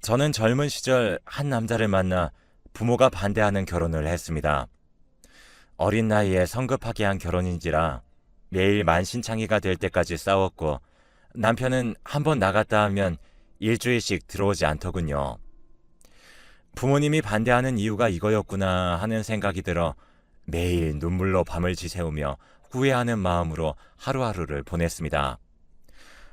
저는 젊은 시절 한 남자를 만나 부모가 반대하는 결혼을 했습니다. 어린 나이에 성급하게 한 결혼인지라 매일 만신창이가 될 때까지 싸웠고 남편은 한번 나갔다 하면 일주일씩 들어오지 않더군요. 부모님이 반대하는 이유가 이거였구나 하는 생각이 들어 매일 눈물로 밤을 지새우며 후회하는 마음으로 하루하루를 보냈습니다.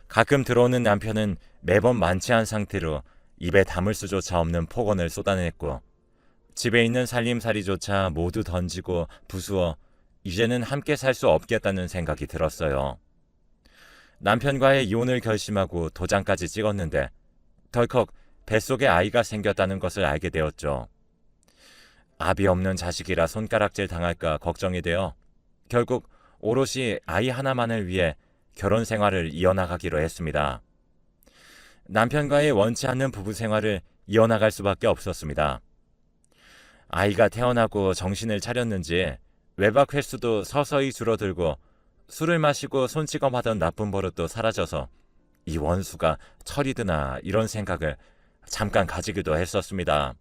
가끔 들어오는 남편은 매번 만취한 상태로 입에 담을 수조차 없는 폭언을 쏟아냈고 집에 있는 살림살이조차 모두 던지고 부수어 이제는 함께 살 수 없겠다는 생각이 들었어요. 남편과의 이혼을 결심하고 도장까지 찍었는데 덜컥 뱃속에 아이가 생겼다는 것을 알게 되었죠. 압이 없는 자식이라 손가락질 당할까 걱정이 되어 결국 오롯이 아이 하나만을 위해 결혼 생활을 이어나가기로 했습니다. 남편과의 원치 않는 부부 생활을 이어나갈 수밖에 없었습니다. 아이가 태어나고 정신을 차렸는지 외박 횟수도 서서히 줄어들고 술을 마시고 손찌검하던 나쁜 버릇도 사라져서 이 원수가 철이 드나 이런 생각을 잠깐 가지기도 했었습니다.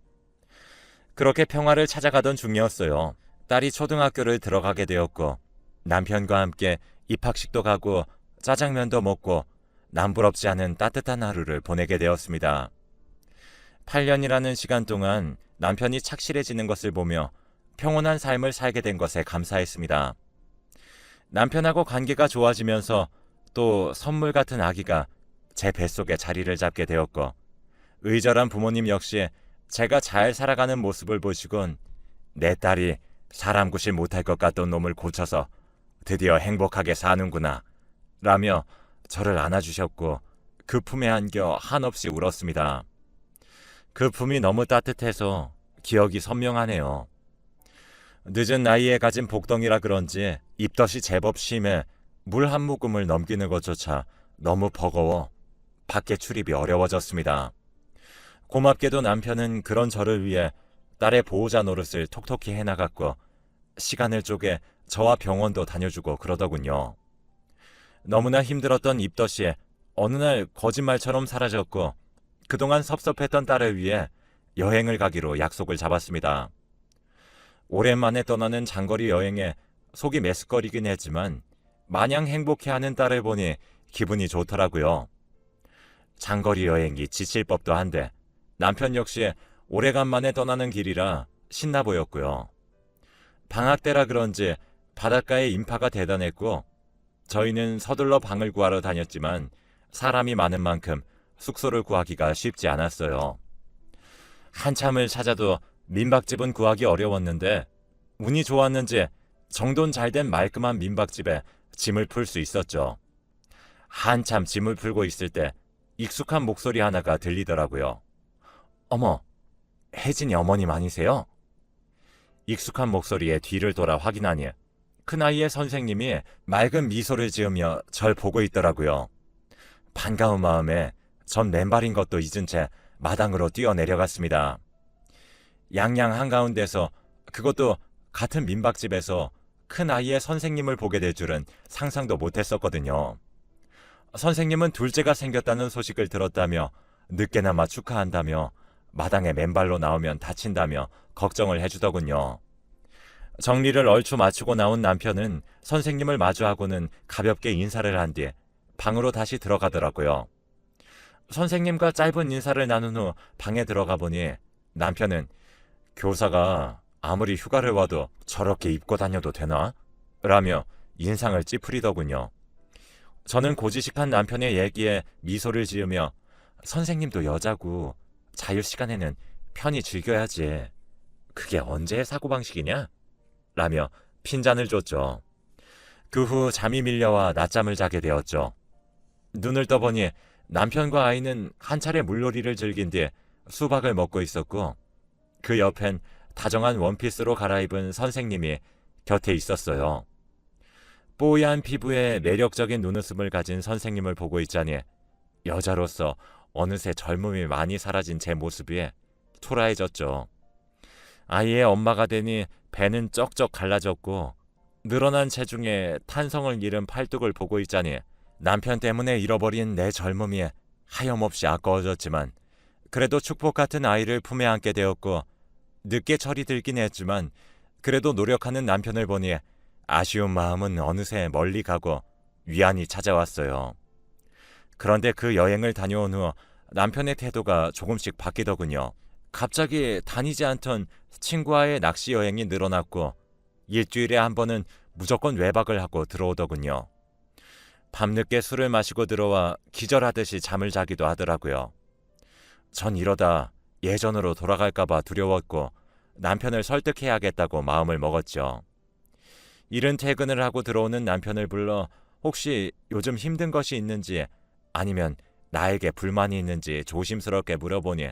그렇게 평화를 찾아가던 중이었어요. 딸이 초등학교를 들어가게 되었고 남편과 함께 입학식도 가고 짜장면도 먹고 남부럽지 않은 따뜻한 하루를 보내게 되었습니다. 8년이라는 시간 동안 남편이 착실해지는 것을 보며 평온한 삶을 살게 된 것에 감사했습니다. 남편하고 관계가 좋아지면서 또 선물 같은 아기가 제 뱃속에 자리를 잡게 되었고 의절한 부모님 역시 제가 잘 살아가는 모습을 보시곤 내 딸이 사람 구실 못할 것 같던 놈을 고쳐서 드디어 행복하게 사는구나 라며 저를 안아주셨고 그 품에 안겨 한없이 울었습니다. 그 품이 너무 따뜻해서 기억이 선명하네요. 늦은 나이에 가진 복덩이라 그런지 입덧이 제법 심해 물 한 모금을 넘기는 것조차 너무 버거워 밖에 출입이 어려워졌습니다. 고맙게도 남편은 그런 저를 위해 딸의 보호자 노릇을 톡톡히 해나갔고 시간을 쪼개 저와 병원도 다녀주고 그러더군요. 너무나 힘들었던 입덧이 어느 날 거짓말처럼 사라졌고 그동안 섭섭했던 딸을 위해 여행을 가기로 약속을 잡았습니다. 오랜만에 떠나는 장거리 여행에 속이 메스꺼리긴 했지만 마냥 행복해하는 딸을 보니 기분이 좋더라고요. 장거리 여행이 지칠 법도 한데 남편 역시 오래간만에 떠나는 길이라 신나 보였고요. 방학 때라 그런지 바닷가의 인파가 대단했고 저희는 서둘러 방을 구하러 다녔지만 사람이 많은 만큼 숙소를 구하기가 쉽지 않았어요. 한참을 찾아도 민박집은 구하기 어려웠는데 운이 좋았는지 정돈 잘된 말끔한 민박집에 짐을 풀 수 있었죠. 한참 짐을 풀고 있을 때 익숙한 목소리 하나가 들리더라고요. 어머, 혜진이 어머님 아니세요? 익숙한 목소리에 뒤를 돌아 확인하니 큰아이의 선생님이 맑은 미소를 지으며 절 보고 있더라고요. 반가운 마음에 전 맨발인 것도 잊은 채 마당으로 뛰어내려갔습니다. 양양 한가운데서 그것도 같은 민박집에서 큰아이의 선생님을 보게 될 줄은 상상도 못했었거든요. 선생님은 둘째가 생겼다는 소식을 들었다며 늦게나마 축하한다며 마당에 맨발로 나오면 다친다며 걱정을 해주더군요. 정리를 얼추 마치고 나온 남편은 선생님을 마주하고는 가볍게 인사를 한 뒤 방으로 다시 들어가더라고요. 선생님과 짧은 인사를 나눈 후 방에 들어가 보니 남편은 교사가 아무리 휴가를 와도 저렇게 입고 다녀도 되나? 라며 인상을 찌푸리더군요. 저는 고지식한 남편의 얘기에 미소를 지으며 선생님도 여자고 자유시간에는 편히 즐겨야지. 그게 언제의 사고방식이냐? 라며 핀잔을 줬죠. 그 후 잠이 밀려와 낮잠을 자게 되었죠. 눈을 떠보니 남편과 아이는 한 차례 물놀이를 즐긴 뒤 수박을 먹고 있었고 그 옆엔 다정한 원피스로 갈아입은 선생님이 곁에 있었어요. 뽀얀 피부에 매력적인 눈웃음을 가진 선생님을 보고 있자니 여자로서 어느새 젊음이 많이 사라진 제 모습이 초라해졌죠. 아이의 엄마가 되니 배는 쩍쩍 갈라졌고 늘어난 체중에 탄성을 잃은 팔뚝을 보고 있자니 남편 때문에 잃어버린 내 젊음이 하염없이 아까워졌지만 그래도 축복 같은 아이를 품에 안게 되었고 늦게 철이 들긴 했지만 그래도 노력하는 남편을 보니 아쉬운 마음은 어느새 멀리 가고 위안이 찾아왔어요. 그런데 그 여행을 다녀온 후 남편의 태도가 조금씩 바뀌더군요. 갑자기 다니지 않던 친구와의 낚시 여행이 늘어났고 일주일에 한 번은 무조건 외박을 하고 들어오더군요. 밤늦게 술을 마시고 들어와 기절하듯이 잠을 자기도 하더라고요. 전 이러다 예전으로 돌아갈까봐 두려웠고 남편을 설득해야겠다고 마음을 먹었죠. 이른 퇴근을 하고 들어오는 남편을 불러 혹시 요즘 힘든 것이 있는지 아니면 나에게 불만이 있는지 조심스럽게 물어보니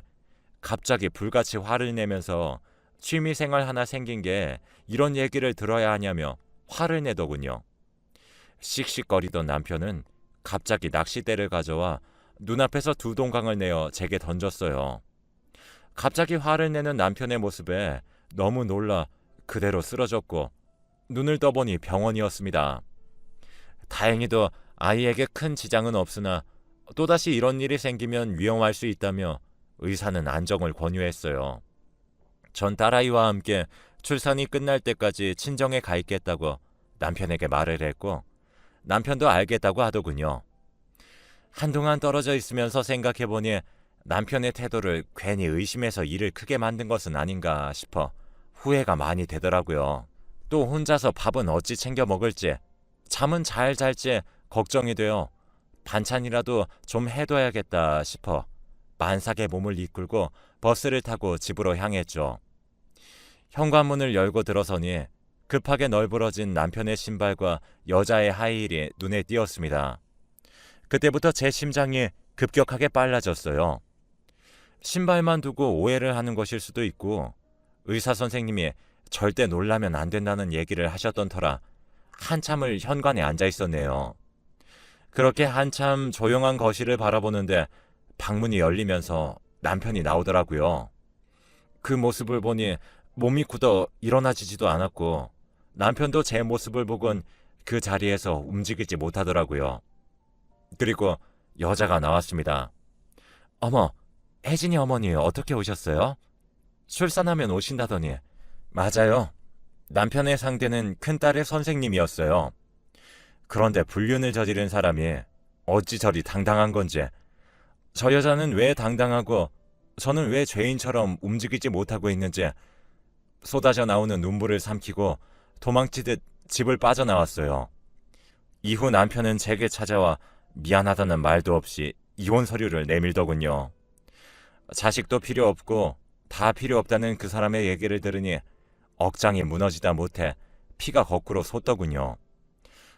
갑자기 불같이 화를 내면서 취미생활 하나 생긴 게 이런 얘기를 들어야 하냐며 화를 내더군요. 씩씩거리던 남편은 갑자기 낚싯대를 가져와 눈앞에서 두 동강을 내어 제게 던졌어요. 갑자기 화를 내는 남편의 모습에 너무 놀라 그대로 쓰러졌고 눈을 떠보니 병원이었습니다. 다행히도 아이에게 큰 지장은 없으나 또다시 이런 일이 생기면 위험할 수 있다며 의사는 안정을 권유했어요. 전 딸아이와 함께 출산이 끝날 때까지 친정에 가 있겠다고 남편에게 말을 했고 남편도 알겠다고 하더군요. 한동안 떨어져 있으면서 생각해보니 남편의 태도를 괜히 의심해서 일을 크게 만든 것은 아닌가 싶어 후회가 많이 되더라고요. 또 혼자서 밥은 어찌 챙겨 먹을지, 잠은 잘 잘지 걱정이 되어 반찬이라도 좀 해둬야겠다 싶어 만삭의 몸을 이끌고 버스를 타고 집으로 향했죠. 현관문을 열고 들어서니 급하게 널브러진 남편의 신발과 여자의 하이힐이 눈에 띄었습니다. 그때부터 제 심장이 급격하게 빨라졌어요. 신발만 두고 오해를 하는 것일 수도 있고 의사 선생님이 절대 놀라면 안 된다는 얘기를 하셨던 터라 한참을 현관에 앉아 있었네요. 그렇게 한참 조용한 거실을 바라보는데 방문이 열리면서 남편이 나오더라고요. 그 모습을 보니 몸이 굳어 일어나지지도 않았고 남편도 제 모습을 보곤 그 자리에서 움직이지 못하더라고요. 그리고 여자가 나왔습니다. 어머, 혜진이 어머니 어떻게 오셨어요? 출산하면 오신다더니. 맞아요. 남편의 상대는 큰딸의 선생님이었어요. 그런데 불륜을 저지른 사람이 어찌 저리 당당한 건지, 저 여자는 왜 당당하고 저는 왜 죄인처럼 움직이지 못하고 있는지 쏟아져 나오는 눈물을 삼키고 도망치듯 집을 빠져나왔어요. 이후 남편은 제게 찾아와 미안하다는 말도 없이 이혼 서류를 내밀더군요. 자식도 필요 없고 다 필요 없다는 그 사람의 얘기를 들으니 억장이 무너지다 못해 피가 거꾸로 솟더군요.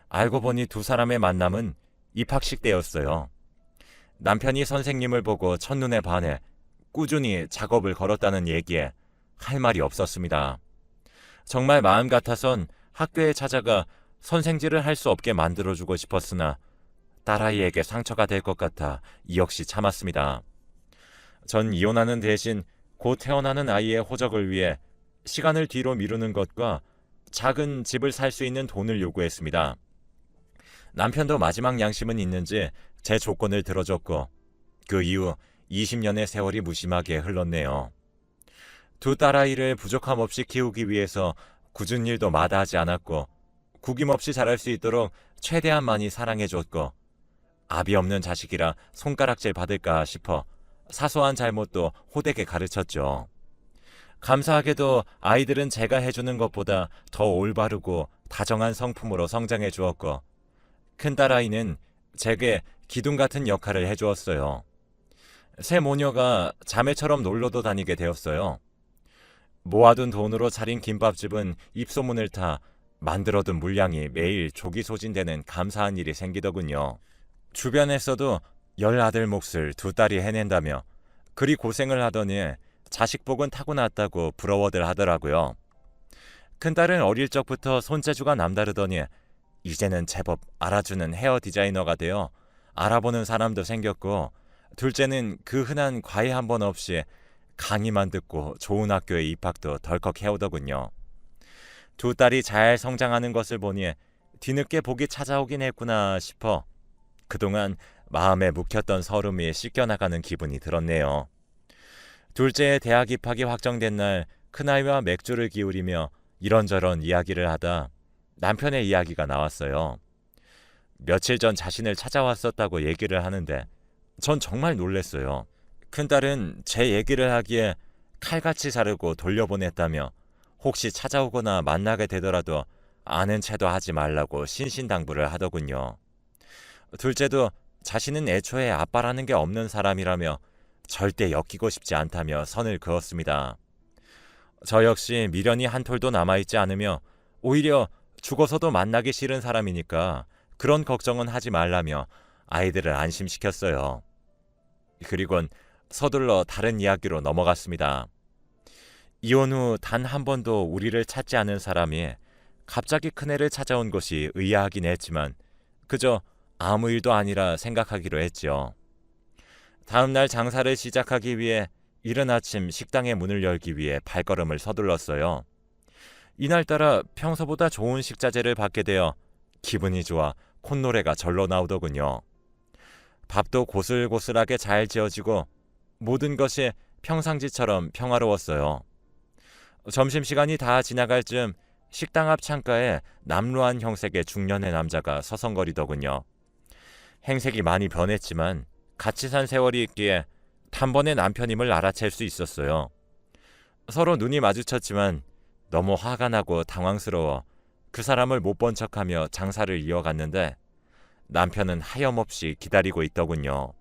알고 보니 두 사람의 만남은 입학식 때였어요. 남편이 선생님을 보고 첫눈에 반해 꾸준히 작업을 걸었다는 얘기에 할 말이 없었습니다. 정말 마음 같아선 학교에 찾아가 선생질을 할 수 없게 만들어주고 싶었으나 딸아이에게 상처가 될 것 같아 이 역시 참았습니다. 전 이혼하는 대신 곧 태어나는 아이의 호적을 위해 시간을 뒤로 미루는 것과 작은 집을 살 수 있는 돈을 요구했습니다. 남편도 마지막 양심은 있는지 제 조건을 들어줬고 그 이후 20년의 세월이 무심하게 흘렀네요. 두 딸아이를 부족함 없이 키우기 위해서 굳은 일도 마다하지 않았고 구김없이 자랄 수 있도록 최대한 많이 사랑해줬고 압이 없는 자식이라 손가락질 받을까 싶어 사소한 잘못도 호되게 가르쳤죠. 감사하게도 아이들은 제가 해주는 것보다 더 올바르고 다정한 성품으로 성장해 주었고 큰딸아이는 제게 기둥 같은 역할을 해주었어요. 새 모녀가 자매처럼 놀러도 다니게 되었어요. 모아둔 돈으로 차린 김밥집은 입소문을 타 만들어둔 물량이 매일 조기소진되는 감사한 일이 생기더군요. 주변에서도 10아들 몫을 두 딸이 해낸다며 그리 고생을 하더니 자식복은 타고났다고 부러워들 하더라고요. 큰딸은 어릴 적부터 손재주가 남다르더니 이제는 제법 알아주는 헤어 디자이너가 되어 알아보는 사람도 생겼고 둘째는 그 흔한 과외 한 번 없이 강의만 듣고 좋은 학교에 입학도 덜컥 해오더군요. 두 딸이 잘 성장하는 것을 보니 뒤늦게 복이 찾아오긴 했구나 싶어 그동안 마음에 묵혔던 서름이 씻겨나가는 기분이 들었네요. 둘째의 대학 입학이 확정된 날 큰아이와 맥주를 기울이며 이런저런 이야기를 하다 남편의 이야기가 나왔어요. 며칠 전 자신을 찾아왔었다고 얘기를 하는데 전 정말 놀랐어요. 큰딸은 제 얘기를 하기에 칼같이 자르고 돌려보냈다며 혹시 찾아오거나 만나게 되더라도 아는 체도 하지 말라고 신신당부를 하더군요. 둘째도 자신은 애초에 아빠라는 게 없는 사람이라며 절대 엮이고 싶지 않다며 선을 그었습니다. 저 역시 미련이 한 톨도 남아있지 않으며 오히려 죽어서도 만나기 싫은 사람이니까 그런 걱정은 하지 말라며 아이들을 안심시켰어요. 그리곤 서둘러 다른 이야기로 넘어갔습니다. 이혼 후 단 한 번도 우리를 찾지 않은 사람이 갑자기 큰애를 찾아온 것이 의아하긴 했지만 그저 아무 일도 아니라 생각하기로 했지요. 다음 날 장사를 시작하기 위해 이른 아침 식당의 문을 열기 위해 발걸음을 서둘렀어요. 이날따라 평소보다 좋은 식자재를 받게 되어 기분이 좋아 콧노래가 절로 나오더군요. 밥도 고슬고슬하게 잘 지어지고 모든 것이 평상시처럼 평화로웠어요. 점심시간이 다 지나갈 즈음 식당 앞 창가에 남루한 형색의 중년의 남자가 서성거리더군요. 행색이 많이 변했지만 같이 산 세월이 있기에 단번에 남편임을 알아챌 수 있었어요. 서로 눈이 마주쳤지만 너무 화가 나고 당황스러워 그 사람을 못 본 척하며 장사를 이어갔는데 남편은 하염없이 기다리고 있더군요.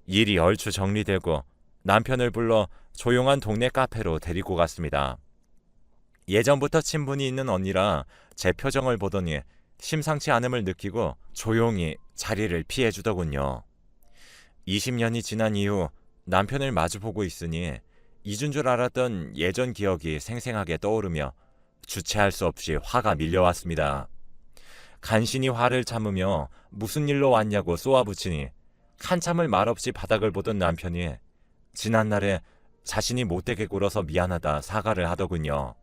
일이 얼추 정리되고 남편을 불러 조용한 동네 카페로 데리고 갔습니다. 예전부터 친분이 있는 언니라 제 표정을 보더니 심상치 않음을 느끼고 조용히 자리를 피해주더군요. 20년이 지난 이후 남편을 마주보고 있으니 잊은 줄 알았던 예전 기억이 생생하게 떠오르며 주체할 수 없이 화가 밀려왔습니다. 간신히 화를 참으며 무슨 일로 왔냐고 쏘아붙이니 한참을 말없이 바닥을 보던 남편이 지난날에 자신이 못되게 굴어서 미안하다 사과를 하더군요.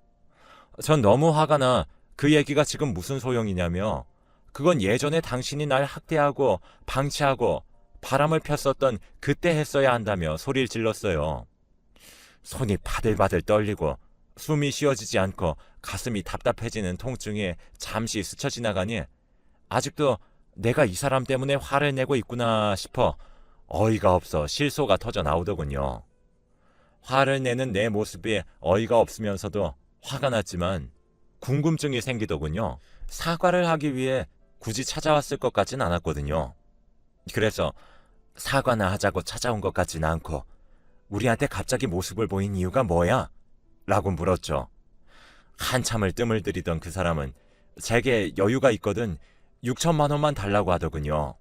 전 너무 화가 나 그 얘기가 지금 무슨 소용이냐며 그건 예전에 당신이 날 학대하고 방치하고 바람을 폈었던 그때 했어야 한다며 소리를 질렀어요. 손이 바들바들 떨리고 숨이 쉬어지지 않고 가슴이 답답해지는 통증이 잠시 스쳐 지나가니 아직도 내가 이 사람 때문에 화를 내고 있구나 싶어 어이가 없어 실소가 터져 나오더군요. 화를 내는 내 모습이 어이가 없으면서도 화가 났지만 궁금증이 생기더군요. 사과를 하기 위해 굳이 찾아왔을 것 같진 않았거든요. 그래서 사과나 하자고 찾아온 것 같진 않고 우리한테 갑자기 모습을 보인 이유가 뭐야? 라고 물었죠. 한참을 뜸을 들이던 그 사람은 제게 여유가 있거든 6천만 원만 달라고 하더군요.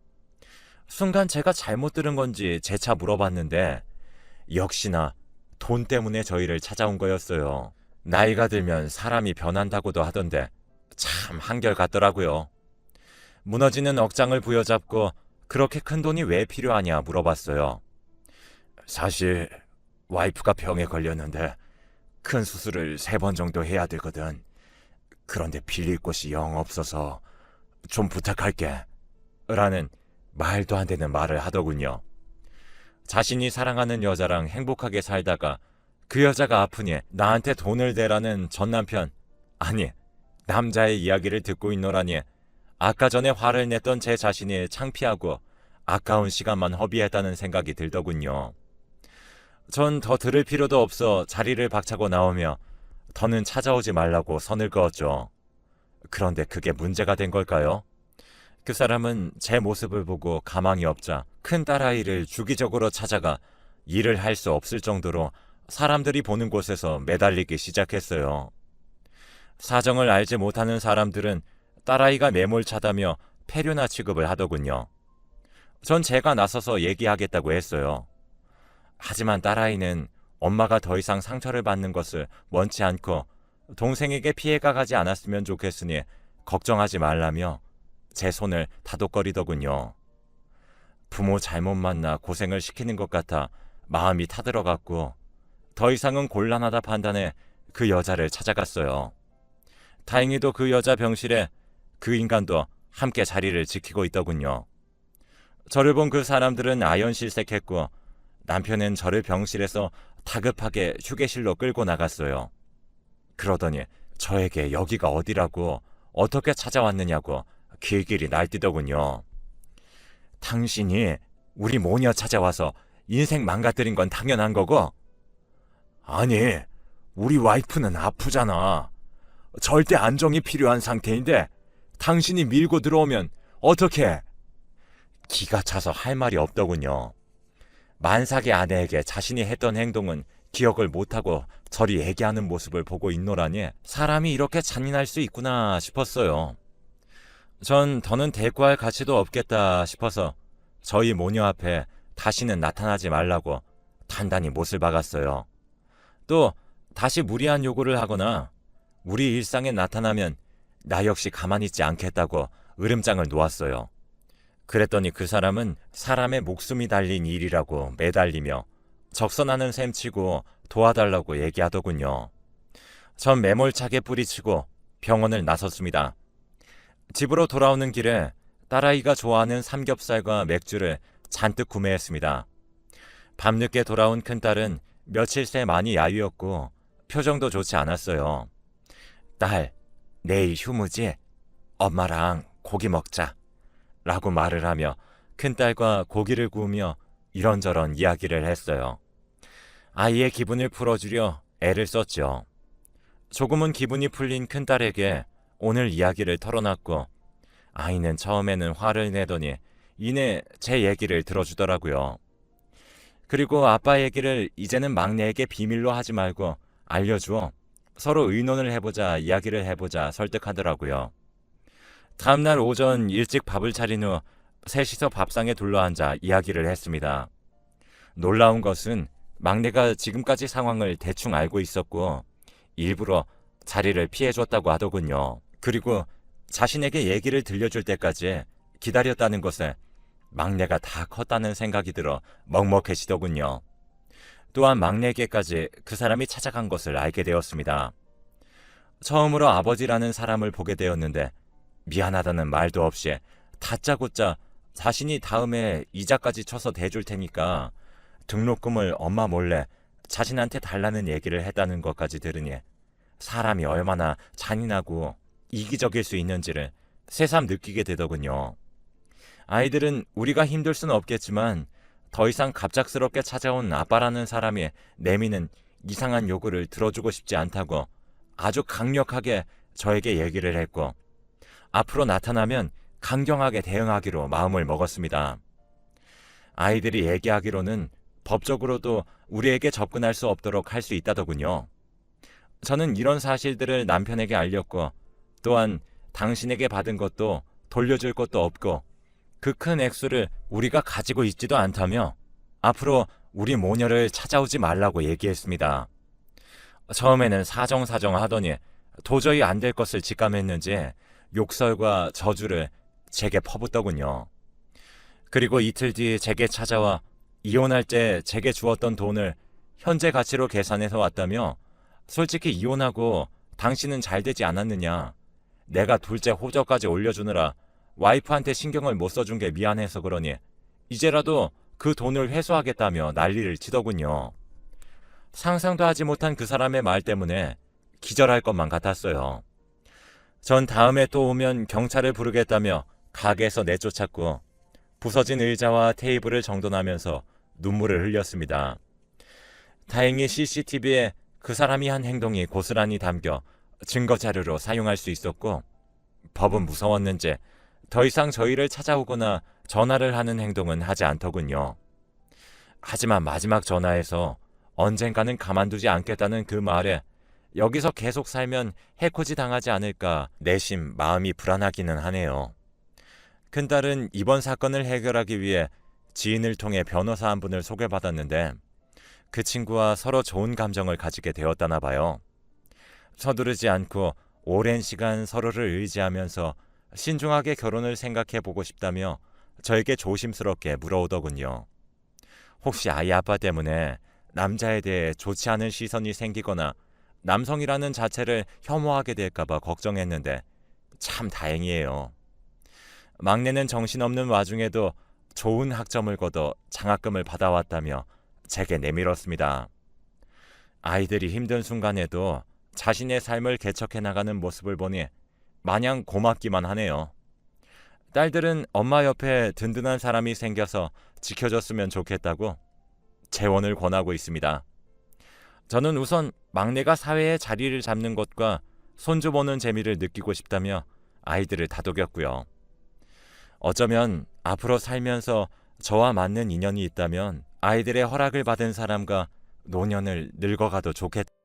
순간 제가 잘못 들은 건지 재차 물어봤는데 역시나 돈 때문에 저희를 찾아온 거였어요. 나이가 들면 사람이 변한다고도 하던데 참 한결같더라고요. 무너지는 억장을 부여잡고 그렇게 큰 돈이 왜 필요하냐 물어봤어요. 사실 와이프가 병에 걸렸는데 큰 수술을 3번 정도 해야 되거든. 그런데 빌릴 곳이 영 없어서 좀 부탁할게. 라는 말도 안 되는 말을 하더군요. 자신이 사랑하는 여자랑 행복하게 살다가 그 여자가 아프니 나한테 돈을 대라는 전 남편, 아니 남자의 이야기를 듣고 있노라니 아까 전에 화를 냈던 제 자신이 창피하고 아까운 시간만 허비했다는 생각이 들더군요. 전 더 들을 필요도 없어 자리를 박차고 나오며 더는 찾아오지 말라고 선을 그었죠. 그런데 그게 문제가 된 걸까요? 그 사람은 제 모습을 보고 가망이 없자 큰 딸아이를 주기적으로 찾아가 일을 할 수 없을 정도로 사람들이 보는 곳에서 매달리기 시작했어요. 사정을 알지 못하는 사람들은 딸아이가 매몰차다며 폐륜화 취급을 하더군요. 전 제가 나서서 얘기하겠다고 했어요. 하지만 딸아이는 엄마가 더 이상 상처를 받는 것을 원치 않고 동생에게 피해가 가지 않았으면 좋겠으니 걱정하지 말라며 제 손을 다독거리더군요. 부모 잘못 만나 고생을 시키는 것 같아 마음이 타들어갔고 더 이상은 곤란하다 판단해 그 여자를 찾아갔어요. 다행히도 그 여자 병실에 그 인간도 함께 자리를 지키고 있더군요. 저를 본 그 사람들은 아연실색했고 남편은 저를 병실에서 다급하게 휴게실로 끌고 나갔어요. 그러더니 저에게 여기가 어디라고 어떻게 찾아왔느냐고 길길이 날뛰더군요. 당신이 우리 모녀 찾아와서 인생 망가뜨린 건 당연한 거고? 아니, 우리 와이프는 아프잖아. 절대 안정이 필요한 상태인데 당신이 밀고 들어오면 어떡해? 기가 차서 할 말이 없더군요. 만삭의 아내에게 자신이 했던 행동은 기억을 못하고 저리 얘기하는 모습을 보고 있노라니 사람이 이렇게 잔인할 수 있구나 싶었어요. 전 더는 대꾸할 가치도 없겠다 싶어서 저희 모녀 앞에 다시는 나타나지 말라고 단단히 못을 박았어요. 또 다시 무리한 요구를 하거나 우리 일상에 나타나면 나 역시 가만히 있지 않겠다고 으름장을 놓았어요. 그랬더니 그 사람은 사람의 목숨이 달린 일이라고 매달리며 적선하는 셈치고 도와달라고 얘기하더군요. 전 매몰차게 뿌리치고 병원을 나섰습니다. 집으로 돌아오는 길에 딸아이가 좋아하는 삼겹살과 맥주를 잔뜩 구매했습니다. 밤늦게 돌아온 큰딸은 며칠 새 많이 야유었고 표정도 좋지 않았어요. 딸, 내일 휴무지? 엄마랑 고기 먹자. 라고 말을 하며 큰딸과 고기를 구우며 이런저런 이야기를 했어요. 아이의 기분을 풀어주려 애를 썼죠. 조금은 기분이 풀린 큰딸에게 오늘 이야기를 털어놨고 아이는 처음에는 화를 내더니 이내 제 얘기를 들어주더라고요. 그리고 아빠 얘기를 이제는 막내에게 비밀로 하지 말고 알려주어 서로 의논을 해보자, 이야기를 해보자 설득하더라고요. 다음날 오전 일찍 밥을 차린 후 셋이서 밥상에 둘러앉아 이야기를 했습니다. 놀라운 것은 막내가 지금까지 상황을 대충 알고 있었고 일부러 자리를 피해줬다고 하더군요. 그리고 자신에게 얘기를 들려줄 때까지 기다렸다는 것에 막내가 다 컸다는 생각이 들어 먹먹해지더군요. 또한 막내에게까지 그 사람이 찾아간 것을 알게 되었습니다. 처음으로 아버지라는 사람을 보게 되었는데 미안하다는 말도 없이 다짜고짜 자신이 다음에 이자까지 쳐서 대줄 테니까 등록금을 엄마 몰래 자신한테 달라는 얘기를 했다는 것까지 들으니 사람이 얼마나 잔인하고 이기적일 수 있는지를 새삼 느끼게 되더군요. 아이들은 우리가 힘들 수는 없겠지만 더 이상 갑작스럽게 찾아온 아빠라는 사람이 내미는 이상한 요구를 들어주고 싶지 않다고 아주 강력하게 저에게 얘기를 했고 앞으로 나타나면 강경하게 대응하기로 마음을 먹었습니다. 아이들이 얘기하기로는 법적으로도 우리에게 접근할 수 없도록 할 수 있다더군요. 저는 이런 사실들을 남편에게 알렸고 또한 당신에게 받은 것도 돌려줄 것도 없고 그 큰 액수를 우리가 가지고 있지도 않다며 앞으로 우리 모녀를 찾아오지 말라고 얘기했습니다. 처음에는 사정사정 하더니 도저히 안 될 것을 직감했는지 욕설과 저주를 제게 퍼붓더군요. 그리고 이틀 뒤 제게 찾아와 이혼할 때 제게 주었던 돈을 현재 가치로 계산해서 왔다며 솔직히 이혼하고 당신은 잘 되지 않았느냐. 내가 둘째 호적까지 올려주느라 와이프한테 신경을 못 써준 게 미안해서 그러니 이제라도 그 돈을 회수하겠다며 난리를 치더군요. 상상도 하지 못한 그 사람의 말 때문에 기절할 것만 같았어요. 전 다음에 또 오면 경찰을 부르겠다며 가게에서 내쫓았고 부서진 의자와 테이블을 정돈하면서 눈물을 흘렸습니다. 다행히 CCTV에 그 사람이 한 행동이 고스란히 담겨 증거 자료로 사용할 수 있었고 법은 무서웠는지 더 이상 저희를 찾아오거나 전화를 하는 행동은 하지 않더군요. 하지만 마지막 전화에서 언젠가는 가만두지 않겠다는 그 말에 여기서 계속 살면 해코지 당하지 않을까 내심 마음이 불안하기는 하네요. 큰딸은 이번 사건을 해결하기 위해 지인을 통해 변호사 한 분을 소개받았는데 그 친구와 서로 좋은 감정을 가지게 되었다나 봐요. 서두르지 않고 오랜 시간 서로를 의지하면서 신중하게 결혼을 생각해 보고 싶다며 저에게 조심스럽게 물어오더군요. 혹시 아이 아빠 때문에 남자에 대해 좋지 않은 시선이 생기거나 남성이라는 자체를 혐오하게 될까봐 걱정했는데 참 다행이에요. 막내는 정신없는 와중에도 좋은 학점을 거둬 장학금을 받아왔다며 제게 내밀었습니다. 아이들이 힘든 순간에도 자신의 삶을 개척해 나가는 모습을 보니 마냥 고맙기만 하네요. 딸들은 엄마 옆에 든든한 사람이 생겨서 지켜줬으면 좋겠다고 재원을 권하고 있습니다. 저는 우선 막내가 사회에 자리를 잡는 것과 손주 보는 재미를 느끼고 싶다며 아이들을 다독였고요. 어쩌면 앞으로 살면서 저와 맞는 인연이 있다면 아이들의 허락을 받은 사람과 노년을 늙어가도 좋겠다.